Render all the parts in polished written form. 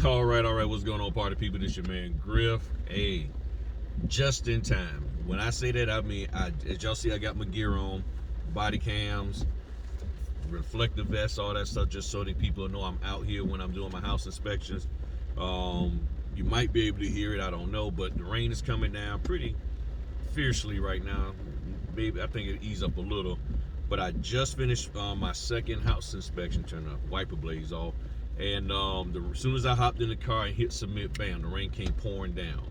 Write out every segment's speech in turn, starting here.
All right. What's going on, party people? This your man Griff. Hey, just in time. When I say that, I mean, as y'all see, I got my gear on, body cams, reflective vests, all that stuff, just so that people know I'm out here when I'm doing my house inspections. You might be able to hear it, I don't know, but the rain is coming down pretty fiercely right now. Maybe I think it ease up a little, but I just finished my second house inspection. Turn the wiper blades off, and as soon as I hopped in the car and hit submit, bam, the rain came pouring down.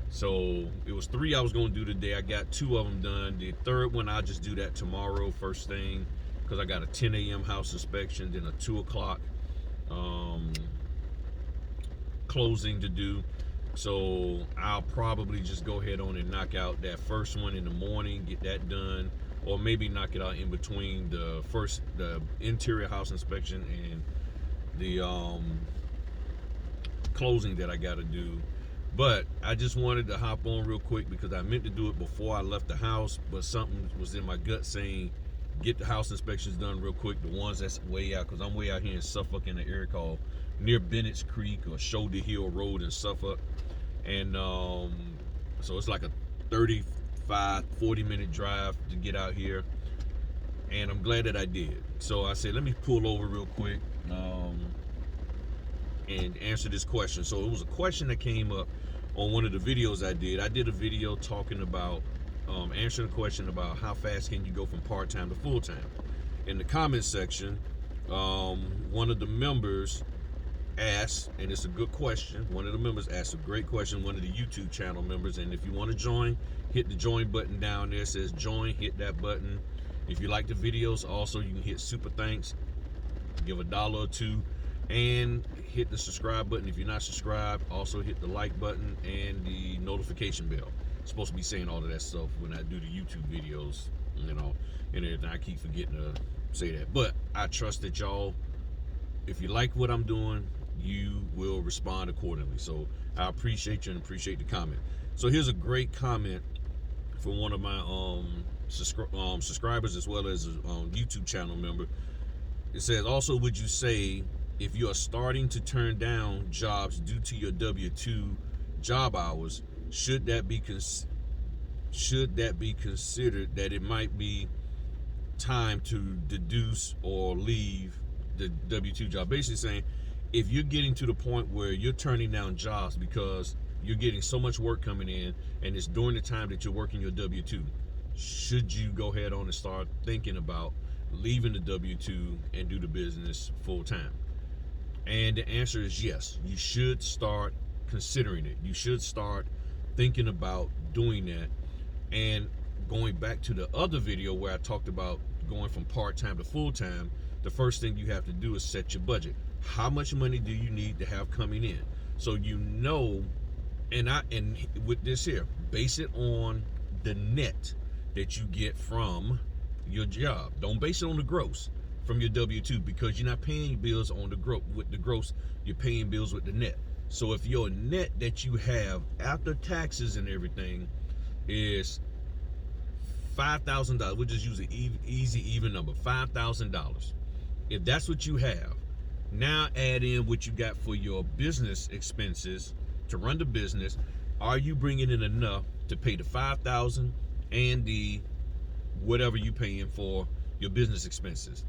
So it was 3 I was going to do today. I got 2 of them done. The third one I'll just do that tomorrow first thing, because I got a 10 a.m. house inspection, then a 2 o'clock closing to do. So I'll probably just go ahead on and knock out that first one in the morning, get that done, or maybe knock it out in between the interior house inspection and the closing that I got to do. But I just wanted to hop on real quick because I meant to do it before I left the house, but something was in my gut saying get the house inspections done real quick, the ones that's way out, because I'm way out here in Suffolk in the area called near Bennett's Creek or Shoulder Hill Road in Suffolk. And so it's like a 35-40 minute drive to get out here, and I'm glad that I did. So I said, let me pull over real quick and answer this question. So it was a question that came up on one of the videos I did. I did a video talking about answering a question about how fast can you go from part-time to full-time. In the comment section, one of the members asked, and it's a good question, one of the members asked a great question, one of the YouTube channel members, and if you want to join, hit the join button down there. It says join, hit that button. If you like the videos, also you can hit super thanks, give $1 or $2, and hit the subscribe button. If you're not subscribed, also hit the like button and the notification bell. I'm supposed to be saying all of that stuff when I do the YouTube videos, you know, and everything. I keep forgetting to say that, but I trust that y'all, if you like what I'm doing, you will respond accordingly. So I appreciate you and appreciate the comment. So here's a great comment from one of my subscribers, as well as a YouTube channel member. It says, also, would you say if you are starting to turn down jobs due to your W-2 job hours, should that be considered that it might be time to deduce or leave the W-2 job? Basically saying, if you're getting to the point where you're turning down jobs because you're getting so much work coming in and it's during the time that you're working your W-2, should you go ahead on and start thinking about leaving the W-2 and do the business full time? And the answer is yes. You should start considering it. You should start thinking about doing that. And going back to the other video where I talked about going from part-time to full-time, the first thing you have to do is set your budget. How much money do you need to have coming in? So you know, and with this here, base it on the net that you get from your job. Don't base it on the gross from your W-2, because you're not paying bills on the gross. With the gross, you're paying bills with the net. So if your net that you have after taxes and everything is $5,000, we'll just use an easy even number, $5,000. If that's what you have, now add in what you got for your business expenses to run the business. Are you bringing in enough to pay the $5,000 and the whatever you paying for your business expenses?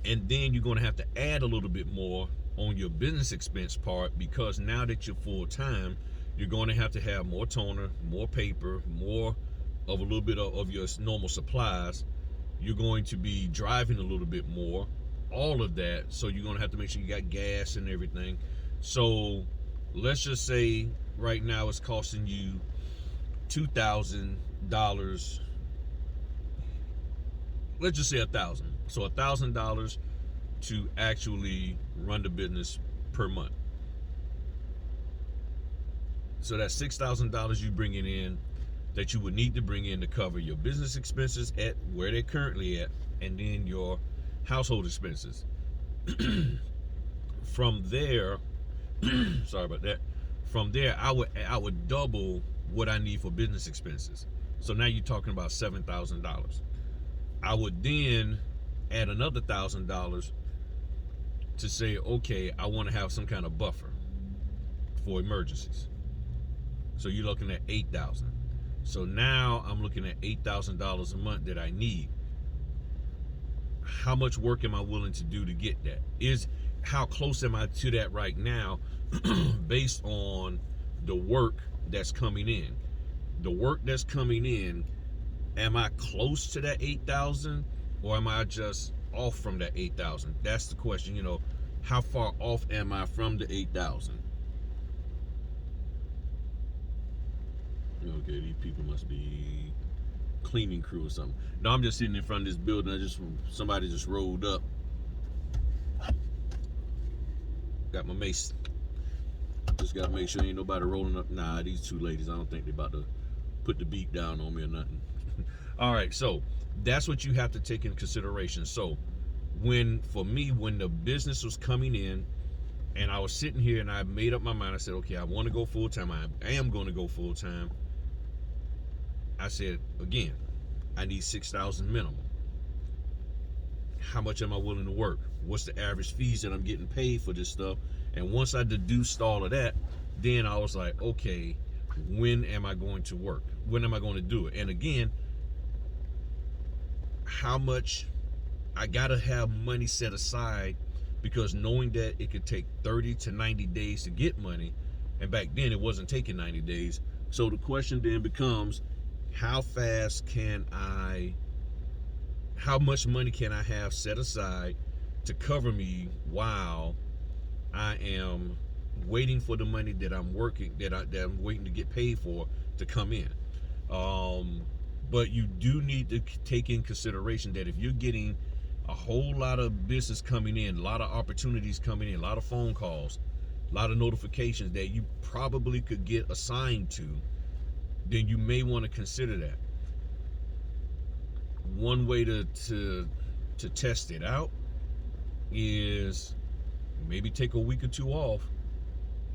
And then you're going to have to add a little bit more on your business expense part, because now that you're full-time, you're going to have more toner, more paper, more of a little bit of your normal supplies. You're going to be driving a little bit more, all of that. So you're going to have to make sure you got gas and everything. So let's just say right now it's costing you $2,000. Let's just say $1,000. So $1,000 to actually run the business per month. So that's $6,000 you bringing in that you would need to bring in to cover your business expenses at where they're currently at, and then your household expenses. From there, sorry about that. From there, I would double what I need for business expenses. So now you're talking about $7,000. I would then add another $1,000 to say, okay, I want to have some kind of buffer for emergencies. So you're looking at $8,000. So now I'm looking at $8,000 a month that I need. How much work am I willing to do to get that? How close am I to that right now based on the work that's coming in? The work that's coming in, am I close to that 8,000 or am I just off from that 8,000? That's the question, you know, how far off am I from the 8,000? Okay, these people must be cleaning crew or something. No, I'm just sitting in front of this building. Somebody just rolled up. Got my mace. Just gotta make sure ain't nobody rolling up. Nah, these two ladies, I don't think they about to put the beat down on me or nothing. All right, so that's what you have to take into consideration. So for me, when the business was coming in and I was sitting here and I made up my mind, I said, okay, I want to go full time. I am going to go full time. I said, again, I need 6,000 minimum. How much am I willing to work? What's the average fees that I'm getting paid for this stuff? And once I deduced all of that, then I was like, okay, when am I going to work? When am I going to do it? And again, how much I gotta have money set aside, because knowing that it could take 30 to 90 days to get money, and back then it wasn't taking 90 days. So the question then becomes, how much money can I have set aside to cover me while I am waiting for the money that I'm waiting to get paid for to come in. But you do need to take in consideration that if you're getting a whole lot of business coming in, a lot of opportunities coming in, a lot of phone calls, a lot of notifications that you probably could get assigned to, then you may want to consider that. One way to test it out is maybe take a week or two off,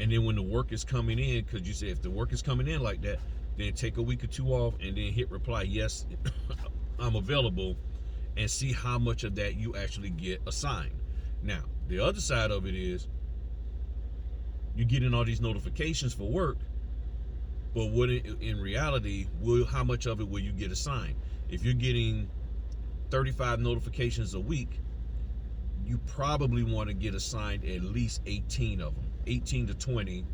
and then when the work is coming in, because you say if the work is coming in like that, then take a week or two off and then hit reply, yes, I'm available, and see how much of that you actually get assigned. Now, the other side of it is you're getting all these notifications for work, but what in reality, how much of it will you get assigned? If you're getting 35 notifications a week, you probably want to get assigned at least 18 of them, 18 to 20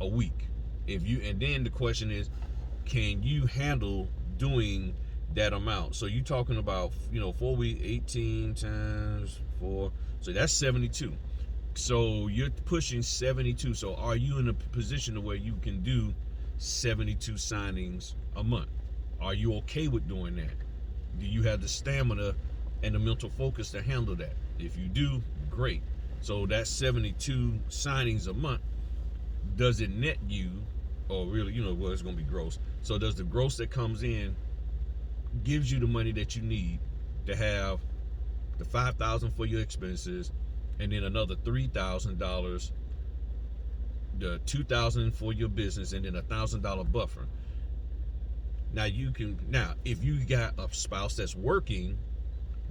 a week. And then the question is, can you handle doing that amount? So you're talking about, 4 weeks, 18 times 4, so that's 72. So you're pushing 72. So are you in a position where you can do 72 signings a month? Are you okay with doing that? Do you have the stamina and the mental focus to handle that? If you do, great. So that's 72 signings a month. Does it net you, or really, it's going to be gross. So does the gross that comes in gives you the money that you need to have the $5,000 for your expenses, and then another $3,000, the $2,000 for your business, and then a $1,000 buffer. Now if you got a spouse that's working,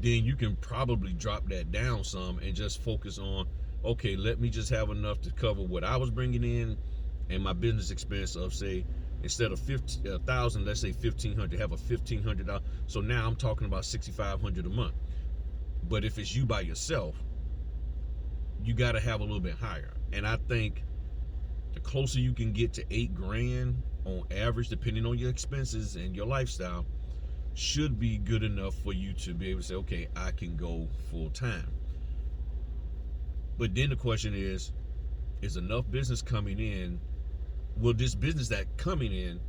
then you can probably drop that down some and just focus on, okay, let me just have enough to cover what I was bringing in and my business expense of, say, instead of 1,000, let's say 1,500, have a $1,500. So now I'm talking about $6,500 a month. But if it's you by yourself, you got to have a little bit higher. And I think the closer you can get to $8,000 on average, depending on your expenses and your lifestyle, should be good enough for you to be able to say, okay, I can go full time. But then the question is enough business coming in? Will this business that coming in,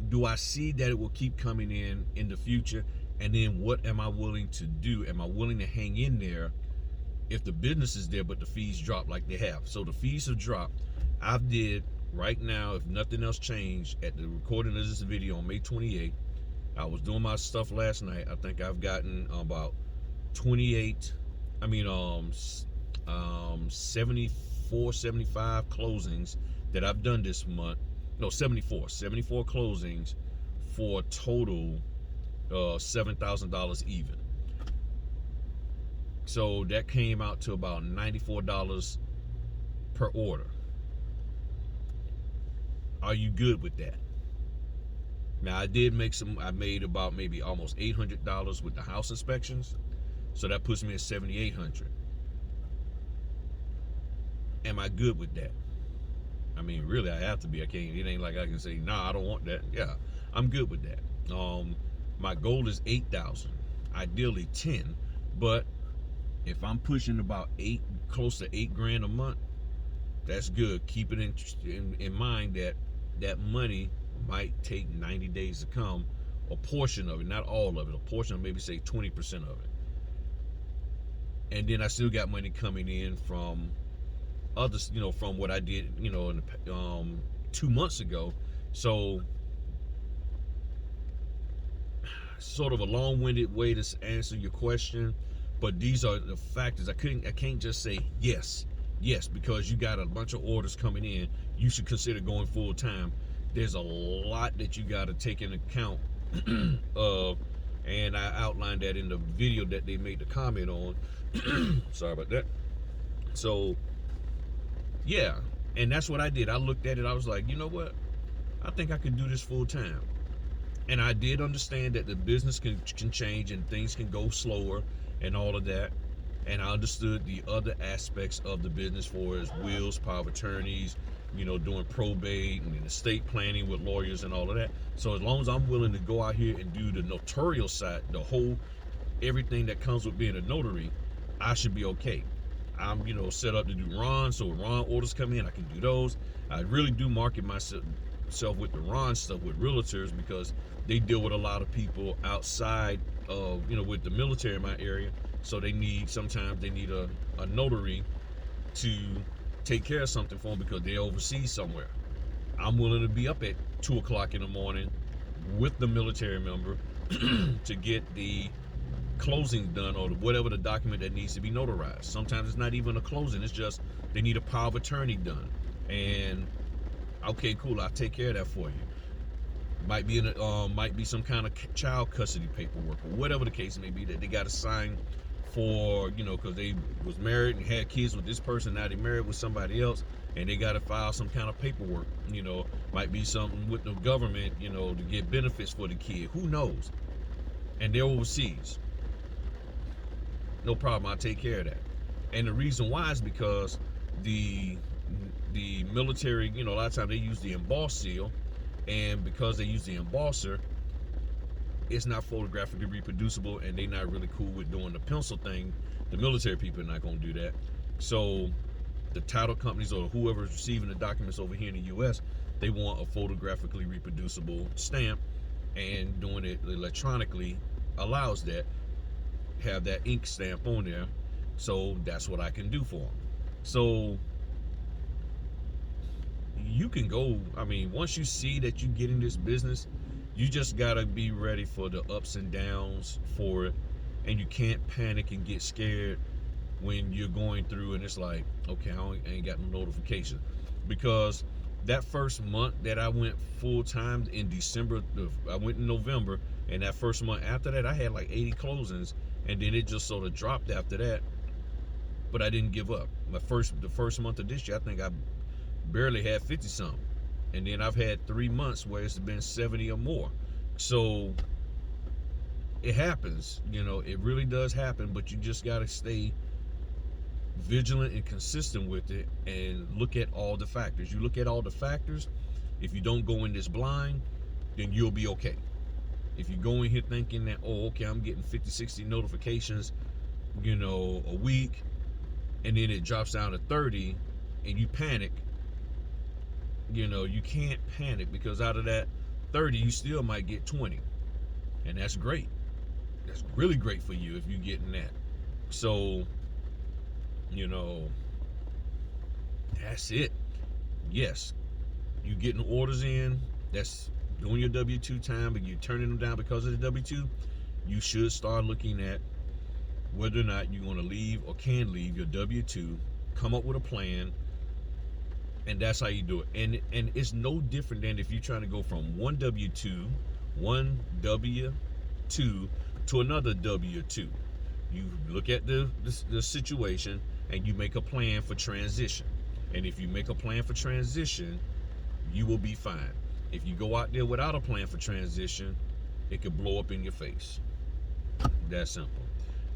do I see that it will keep coming in the future? And then what am I willing to do? Am I willing to hang in there if the business is there but the fees drop like they have? So the fees have dropped. I've did right now, if nothing else changed, at the recording of this video on May 28th, I was doing my stuff last night. I think I've gotten about 74, 75 closings that I've done this month. No, 74 closings for a total $7,000 even. So that came out to about $94 per order. Are you good with that? Now I did make I made about maybe almost $800 with the house inspections. So that puts me at $7,800. Am I good with that? I mean, really, I have to be. I can't. It ain't like I can say, nah, I don't want that. Yeah, I'm good with that. My goal is 8,000, ideally 10, but if I'm pushing about close to 8 grand a month, that's good. Keep it in mind that that money might take 90 days to come, a portion of it, not all of it, a portion of maybe say 20% of it. And then I still got money coming in from others, from what I did, in 2 months ago. So sort of a long-winded way to answer your question, but these are the factors. I can't just say yes, because you got a bunch of orders coming in. You should consider going full time. There's a lot that you got to take into account of, and I outlined that in the video that they made the comment on. Sorry about that. So yeah, and that's what I did. I looked at it. I was like, you know what? I think I could do this full time. And I did understand that the business can change and things can go slower and all of that. And I understood the other aspects of the business, for as wills, power of attorneys, doing probate and estate planning with lawyers and all of that. So as long as I'm willing to go out here and do the notarial side, everything that comes with being a notary, I should be okay. I'm, set up to do Ron, so when Ron orders come in, I can do those. I really do market myself with the Ron stuff with realtors, because they deal with a lot of people outside of, with the military in my area. So sometimes they need a notary to take care of something for them because they're overseas somewhere. I'm willing to be up at 2 o'clock in the morning with the military member to get the closing done, or whatever the document that needs to be notarized. Sometimes it's not even a closing, it's just they need a power of attorney done. And okay, cool, I'll take care of that for you. Might be some kind of child custody paperwork, or whatever the case may be, that they got to sign for, because they was married and had kids with this person. Now they married with somebody else, and they got to file some kind of paperwork. Might be something with the government, to get benefits for the kid. Who knows? And they're overseas. No problem, I'll take care of that. And the reason why is because the military, a lot of times they use the emboss seal, and because they use the embosser, it's not photographically reproducible, and they're not really cool with doing the pencil thing. The military people are not going to do that. So the title companies, or whoever's receiving the documents over here in the US, they want a photographically reproducible stamp, and doing it electronically allows that. Have that ink stamp on there. So that's what I can do for them. So you can go, once you see that you get in this business, you just gotta be ready for the ups and downs for it. And you can't panic and get scared when you're going through and it's like, okay, I ain't got no notification. Because that first month that I went full time in December, I went in November, and that first month after that, I had like 80 closings, and then it just sort of dropped after that. But I didn't give up. The first month of this year, I think I barely had 50 something, and then I've had 3 months where it's been 70 or more. So it happens, it really does happen. But you just gotta stay vigilant and consistent with it, and look at all the factors. You look at all the factors. If you don't go in this blind, then you'll be okay. If you go in here thinking that, oh, okay, I'm getting 50, 60 notifications, a week, and then it drops down to 30, and you panic, you can't panic, because out of that 30, you still might get 20. And that's great. That's really great for you if you're getting that. So, that's it. Yes, you getting orders in, that's doing your W-2 time, but you're turning them down because of the W-2, you should start looking at whether or not you're going to leave or can leave your W-2, come up with a plan, and that's how you do it. And it's no different than if you're trying to go from one W-2 to another W-2. You look at the situation and you make a plan for transition. And if you make a plan for transition, you will be fine. If you go out there without a plan for transition, it could blow up in your face. That simple.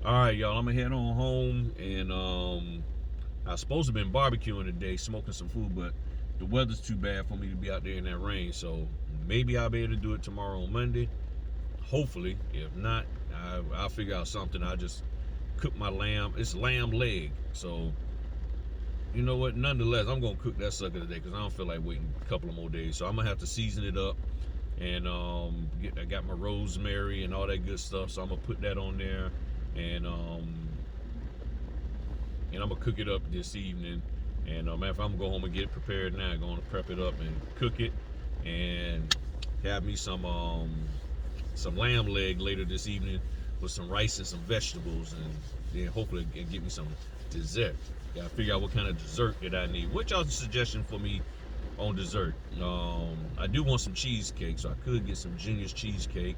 All right, y'all, I'm gonna head on home, and I was supposed to have been barbecuing today, smoking some food, but the weather's too bad for me to be out there in that rain. So maybe I'll be able to do it tomorrow on Monday. Hopefully. If not, I'll figure out something. I'll just cook my lamb. It's lamb leg. So, you know what? Nonetheless, I'm going to cook that sucker today because I don't feel like waiting a couple of more days. So I'm going to have to season it up. And I got my rosemary and all that good stuff. So I'm going to put that on there. And I'm going to cook it up this evening. And if I'm going to go home and get it prepared now, I'm going to prep it up and cook it. And have me some lamb leg later this evening with some rice and some vegetables, and then hopefully get me some dessert. Gotta figure out what kind of dessert that I need. What y'all's suggestion for me on dessert? I do want some cheesecake, so I could get some Junior's cheesecake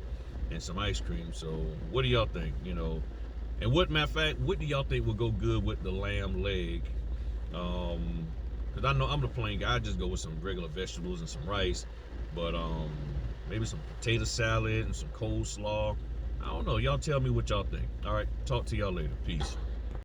and some ice cream. So what do y'all think? You know, and matter of fact, what do y'all think would go good with the lamb leg? Because I know I'm the plain guy. I just go with some regular vegetables and some rice, but maybe some potato salad and some coleslaw. I don't know. Y'all tell me what y'all think. All right. Talk to y'all later. Peace.